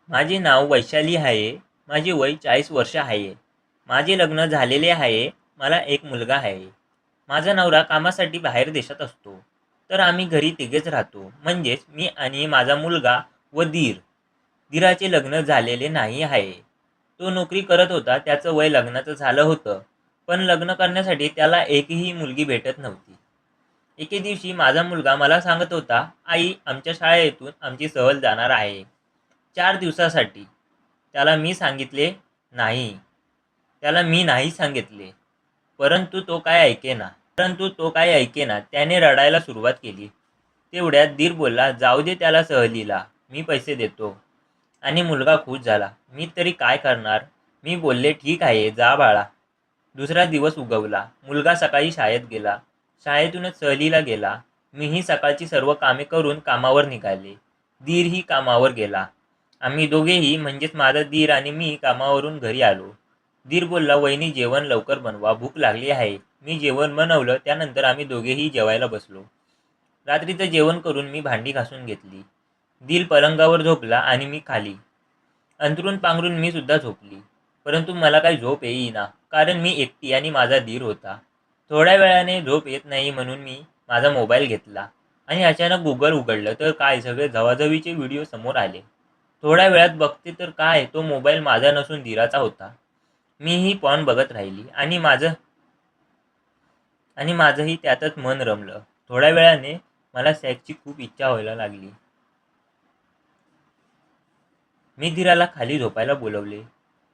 माझे नाव वैशाली आहे. माझे वय 40 वर्ष आहे. माझे लग्न झालेले आहे. मला एक मुलगा आहे. माझा नवरा कामासाठी बाहेर देशात असतो. तर आम्ही घरी तिघेच राहतो. म्हणजेच मी आणि माझा मुलगा व दीर. दीराचे लग्न झालेले नाही आहे. तो नोकरी करत होता. त्याचं वय लग्नाचं झालं होतं. पण लग्न करण्यासाठी त्याला एकही मुलगी भेटत नव्हती. एके दिवशी माझा मुलगा मला सांगत होता, "आई, आमच्या शाळेतून आमची सहल जाणार आहे 4 दिवसासाठी." नाही. त्याला मी नाही सांगितले. परंतु तो काय ऐकेना. त्याने रडायला सुरुवात केली. तेवढ्यात दीर बोलला, "जाऊ दे त्याला सहलीला. मी पैसे देतो." आणि मुलगा खुश झाला. मी तरी काय करणार? मी बोलले, "ठीक आहे, जा बाळा." दुसरा दिवस उगवला. मुलगा सकाळी शाळेत गेला. शाळेतूनच सहलीला गेला. मीही सकाळची सर्व कामे करून कामावर निघाले. दीरही कामावर गेला. आम्ही दोघेही म्हणजेच माझा दीर आणि मी कामावरून घरी आलो. दीर बोलला, "वहिनी, जेवण लवकर बनवा, भूक लागली आहे." मी जेवण बनवलं. त्यानंतर आम्ही दोघेही जेवायला बसलो. रात्रीचं जेवण करून मी भांडी घासून घेतली. दीर पलंगावर झोपला आणि मी खाली. अंथरूण पांघरून मी सुद्धा झोपली. परंतु मला काही झोप येईना, कारण मी एकटी आणि माझा दीर होता. थोड्या वेळाने झोप येत नाही म्हणून मी माझा मोबाईल घेतला आणि अचानक गुगल उघडलं तर काय सगळे झवाझवीचे व्हिडिओ समोर आले. थोड्या वेळात बघते तर काय, तो मोबाईल माझा नसून दीराचा होता. मीही पॉर्न बघत राहिली आणि माझंही त्यातच मन रमलं. थोड्या वेळाने मला सेक्सची खूप इच्छा व्हायला लागली. मी धीराला खाली झोपायला बोलवले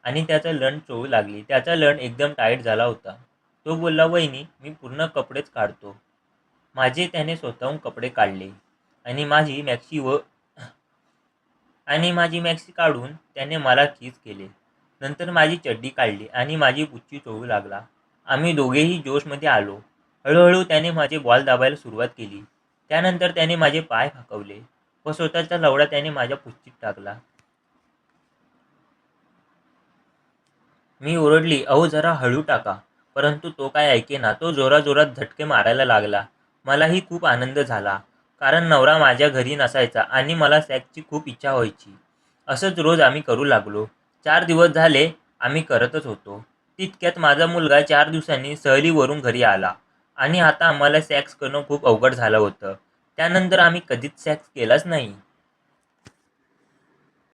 आणि त्याचा लन चोळू लागली. त्याचा लन एकदम टाईट झाला होता. तो बोलला, "वहिनी, मी पूर्ण कपडेच काढतो." त्याने स्वतःहून कपडे काढले आणि माझी मॅक्सी काढून त्याने मला किस केले. नंतर माझी चड्डी काढली आणि माझी पुच्ची चोळू लागला. आम्ही दोघेही जोशमध्ये आलो. हळूहळू त्याने माझे बॉल दाबायला सुरुवात केली. त्यानंतर त्याने माझे पाय फाकवले व स्वतःचा लवडा त्याने माझ्या पुच्चीत टाकला. मी ओरडली, "अहो, जरा हळू टाका." परंतु तो काय ऐकेना. तो जोराजोरात झटके मारायला लागला. मलाही खूप आनंद झाला, कारण नवरा माझ्या घरी नसायचा आणि मला सेक्सची खूप इच्छा व्हायची. असंच रोज आम्ही करू लागलो. 4 दिवस झाले आम्ही करतच होतो. तितक्यात माझा मुलगा 4 दिवसांनी सहलीवरून घरी आला आणि आता आम्हाला सेक्स करणं खूप अवघड झालं होतं. त्यानंतर आम्ही कधीच सेक्स केलाच नाही.